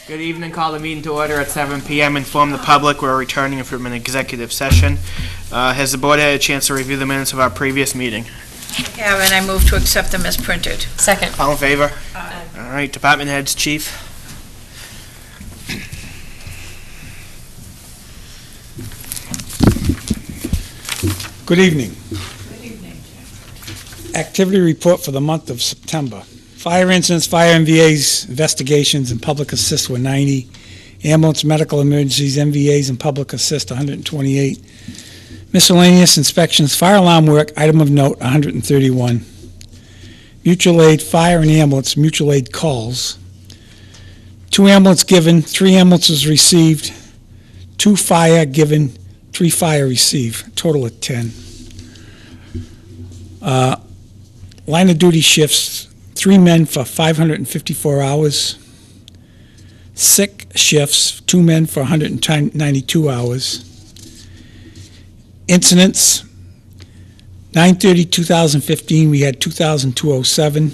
Good evening. Call the meeting to order at 7 p.m. Inform the public we're returning from an executive session. Has the board had a chance to review the minutes of our previous meeting? Yeah, and I move to accept them as printed. Second. All in favor? Aye. All right, department heads, chief. Good evening. Good evening. Activity report for the month of September. Fire incidents, fire MVAs, investigations, and public assist were 90. Ambulance, medical emergencies, MVAs, and public assist 128. Miscellaneous inspections, fire alarm work, item of note 131. Mutual aid, fire and ambulance, mutual aid calls. 2 ambulance given, 3 ambulances received, 2 fire given, 3 fire received, total of 10. Line of duty shifts, 3 men for 554 hours. Sick shifts, 2 men for 192 hours. Incidents, 9/30/2015, we had 2,207.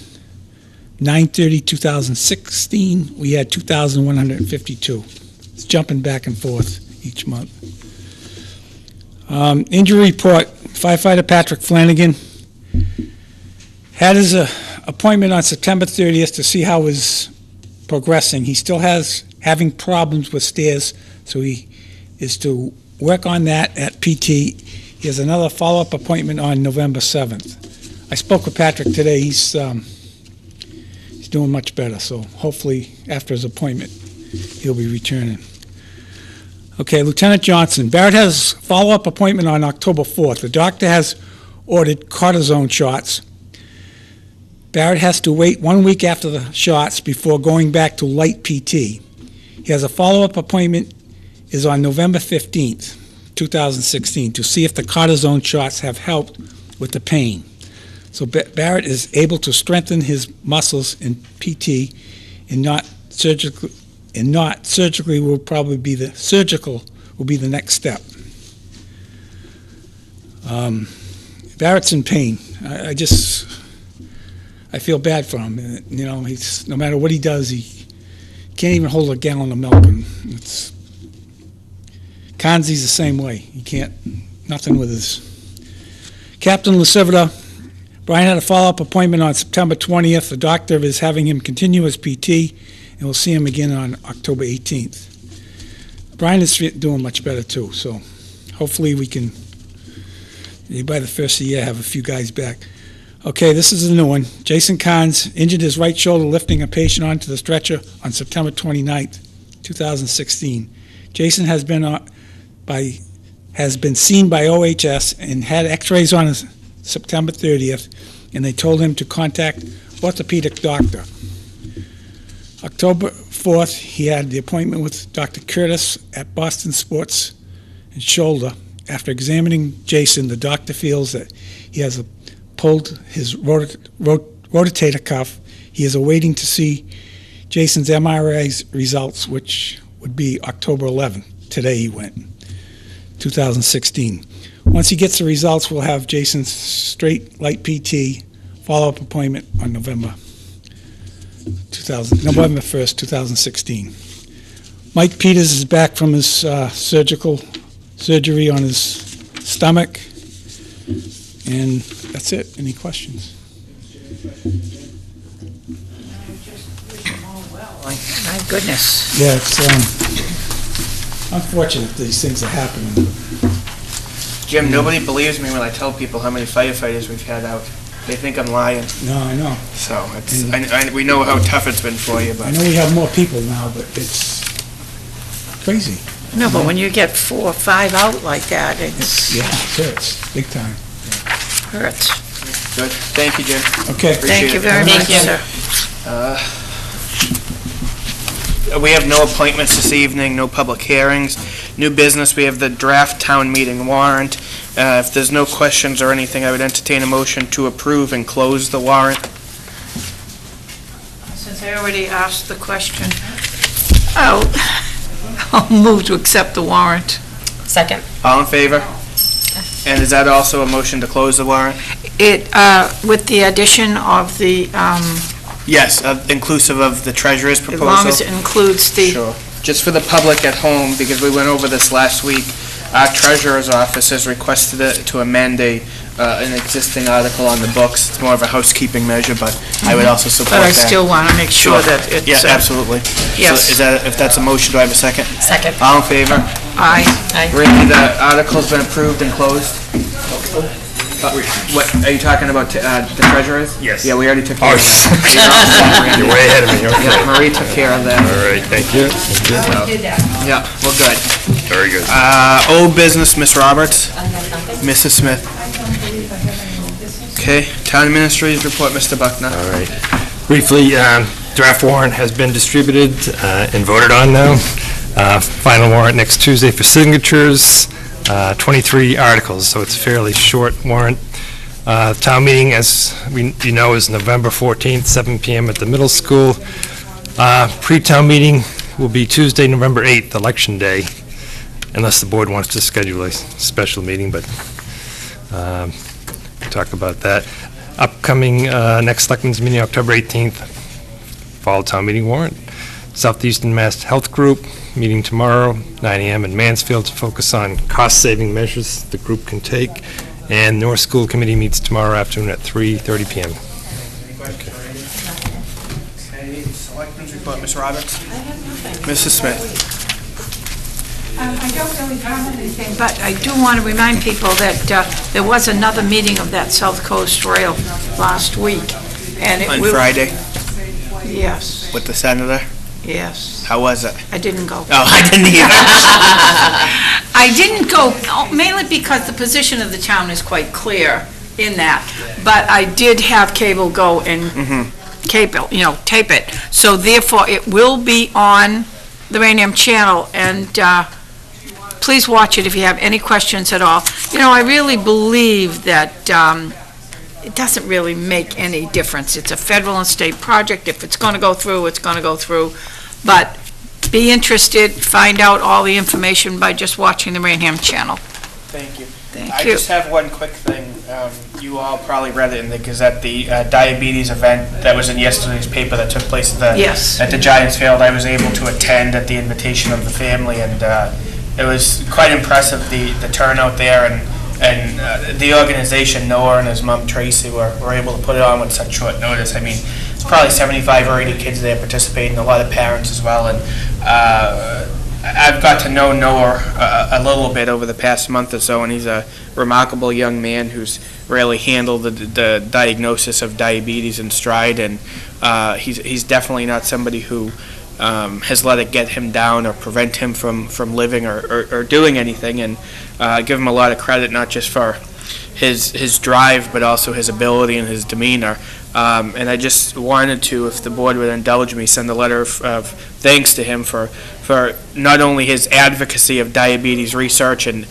9/30/2016, we had 2,152. It's jumping back and forth each month. Injury report, firefighter Patrick Flanagan had his appointment on September 30th to see how he's progressing. He still having problems with stairs, so he is to work on that at PT. He has another follow-up appointment on November 7th. I spoke with Patrick today. He's doing much better, so hopefully after his appointment, he'll be returning. Okay, Lieutenant Johnson. Barrett has follow-up appointment on October 4th. The doctor has ordered cortisone shots. Barrett has to wait 1 week after the shots before going back to light PT. He has a follow-up appointment is on November 15th, 2016, to see if the cortisone shots have helped with the pain. So Barrett is able to strengthen his muscles in PT and not surgically will probably be the next step. Barrett's in pain. I feel bad for him. You know, he's no matter what he does, he can't even hold a gallon of milk. And Kanzi's the same way. He can't, nothing with his. Captain Lucivita, Brian had a follow-up appointment on September 20th. The doctor is having him continue his PT, and we'll see him again on October 18th. Brian is doing much better too, so hopefully we can, by the first of the year, have a few guys back. Okay, this is a new one. Jason Kahns injured his right shoulder lifting a patient onto the stretcher on September 29th, 2016. Jason has been seen by OHS and had x-rays on his September 30th, and they told him to contact orthopedic doctor. October 4th, he had the appointment with Dr. Curtis at Boston Sports and Shoulder. After examining Jason, the doctor feels that he has pulled his rotator cuff. He is awaiting to see Jason's MRI results, which would be October 11th. Today he went, 2016. Once he gets the results, we'll have Jason's straight light PT follow-up appointment on November 1st, 2016. Mike Peters is back from his surgery on his stomach, and that's it. Any questions? My goodness. Yeah, it's unfortunate these things are happening. Jim, nobody believes me when I tell people how many firefighters we've had out. They think I'm lying. No, I know. So it's, we know how tough it's been for you, but I know we have more people now, but it's crazy. No, but when you get 4 or 5 out like that, it Yeah, it hurts, big time. hurts. good. Thank you, Jim. Okay. Thank you very Thank much, you. sir. We have no appointments this evening, no public hearings. New business, we have the draft town meeting warrant. If there's no questions or anything, I would entertain a motion to approve and close the warrant. Since I already asked the question, I'll move to accept the warrant. Second. All in favor? And is that also a motion to close the warrant? It, with the addition of the Yes, inclusive of the treasurer's As proposal. long as it includes the, Sure. Just for the public at home, because we went over this last week, our treasurer's office has requested it to amend an existing article on the books. It's more of a housekeeping measure, but I would also support but I that. still want to make sure that it's... Yeah, absolutely. Yes. So if that's a motion, do I have a second? Second. All in favor? Aye. Randy, the article's been approved and closed? What, are you talking about the treasurer's? Yes. Yeah, we already took care of that. You're way ahead of me, okay. Yeah, Marie took care of that. All right, thank you. Yeah, we're good. Very good. Old business, Miss Roberts? Mrs. Smith? Okay, town administrator's report, Mr. Buckner. All right. Briefly, draft warrant has been distributed and voted on now. Final warrant next Tuesday for signatures, 23 articles, so it's a fairly short warrant. Town meeting, as you know, is November 14th, 7 PM at the middle school. Pre-town meeting will be Tuesday, November 8th, Election Day, unless the board wants to schedule a special meeting, but talk about that. Upcoming next Selectmen's meeting, October 18th, fall town meeting warrant. Southeastern Mass Health Group, meeting tomorrow, 9 AM in Mansfield, to focus on cost-saving measures the group can take. And North School Committee meets tomorrow afternoon at 3:30 PM. Okay, Selectmen's report, Ms. Roberts. Mrs. Smith. I don't really have anything, but I do want to remind people that there was another meeting of that South Coast Rail last week, and it On will... Friday Yes, with the senator. yes. How was it? I didn't go. Oh, I didn't either. I didn't go mainly because the position of the town is quite clear in that, but I did have cable go and tape it. So therefore, it will be on the Raynham Channel, and please watch it if you have any questions at all. I really believe that it doesn't really make any difference. It's a federal and state project. If it's going to go through, it's going to go through. But be interested, find out all the information by just watching the Raynham Channel. Thank you. Thank I you. just have one quick thing. You all probably read it in the Gazette, the diabetes event that was in yesterday's paper that took place Yes. at the Giants Field. I was able to attend at the invitation of the family, and it was quite impressive, the turnout there, and the organization, Noah and his mom Tracy, were able to put it on with such short notice. I mean, it's probably 75 or 80 kids there participating, a lot of parents as well, and I've got to know Noah a little bit over the past month or so, and he's a remarkable young man who's really handled the diagnosis of diabetes in stride, and he's definitely not somebody who has let it get him down or prevent him from living or doing anything, and give him a lot of credit, not just for his drive, but also his ability and his demeanor. And I just wanted to, if the board would indulge me, send a letter of thanks to him for not only his advocacy of diabetes research and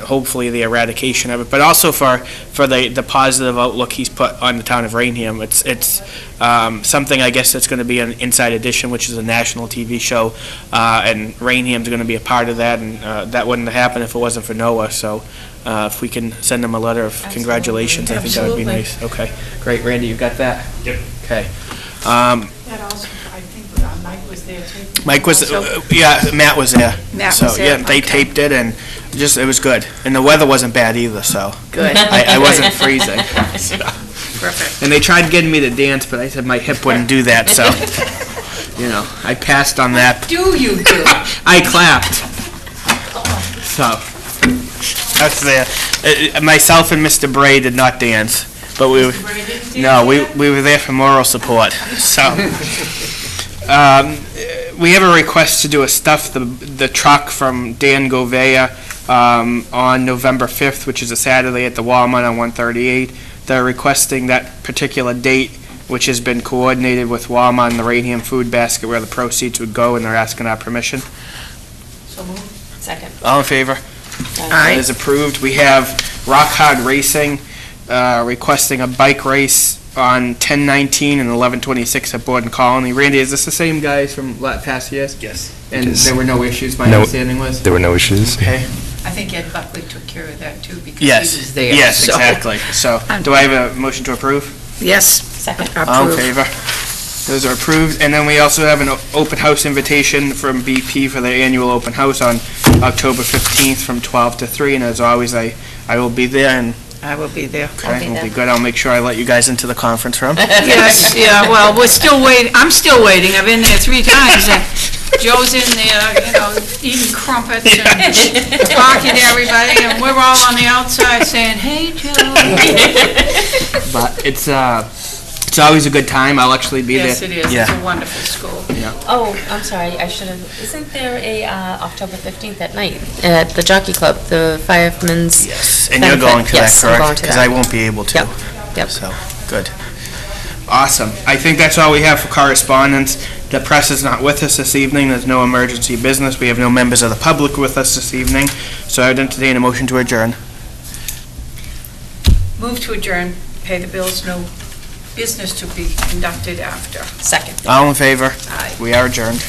hopefully the eradication of it, but also for the positive outlook he's put on the town of Raynham. It's something, I guess, that's going to be an Inside Edition, which is a national TV show, and Raynham's going to be a part of that, and that wouldn't have happened if it wasn't for Noah. So if we can send him a letter of congratulations, I think that would be nice. Okay, great. Randy, you got that? Yep. Okay. That also, I think Mike was there too. Mike was, Matt was there. Matt So, was there, yeah, they okay. taped it, and it was good. And the weather wasn't bad either, so Good. I wasn't freezing. Perfect. And they tried getting me to dance, but I said my hip wouldn't do that, so, I passed on that. Do you do? I clapped. So, that's there. Myself and Mr. Bray did not dance, but we were there for moral support. So, we have a request to do a stuff the truck from Dan Govea on November 5th, which is a Saturday at the Walmart on 138. They're requesting that particular date, which has been coordinated with Walmart and the Raynham Food Basket, where the proceeds would go, and they're asking our permission. Second. All in favor? Aye. It is approved. We have Rock Hard Racing requesting a bike race on 10/19 and 11/26 at Borden Colony. Randy, is this the same guys from past years? Yes. And It is. there were no issues, my No. understanding was? There were no issues. Okay. I think Ed Buckley took care of that too because Yes. he was there. Yes, so- exactly. So, do I have a motion to approve? Yes. Second. All in Approved. favor? Those are approved. And then we also have an open house invitation from BP for their annual open house on October 15th from 12 to 3. And as always, I will be there, and I will be there. okay, it'll be good. I'll make sure I let you guys into the conference room. Yes, yeah, well, we're still waiting, I'm still waiting, I've been there 3 times, and Joe's in there, eating crumpets and talking to everybody, and we're all on the outside saying, "Hey, Joe." But it's always a good time. I'll actually be there. Yes, it is, it's Yeah. a wonderful school. Oh, I'm sorry, I should have, isn't there a October 15th at night at the Jockey Club, the Firemen's? Yes, and you're going to that, Yes, I'm going correct? to Because that. I won't be able to. Yep. So, good. Awesome. I think that's all we have for correspondence. The press is not with us this evening. There's no emergency business. We have no members of the public with us this evening. So I'd entertain a motion to adjourn. Move to adjourn, pay the bills, no business to be conducted after. Second. All in favor? Aye. We are adjourned.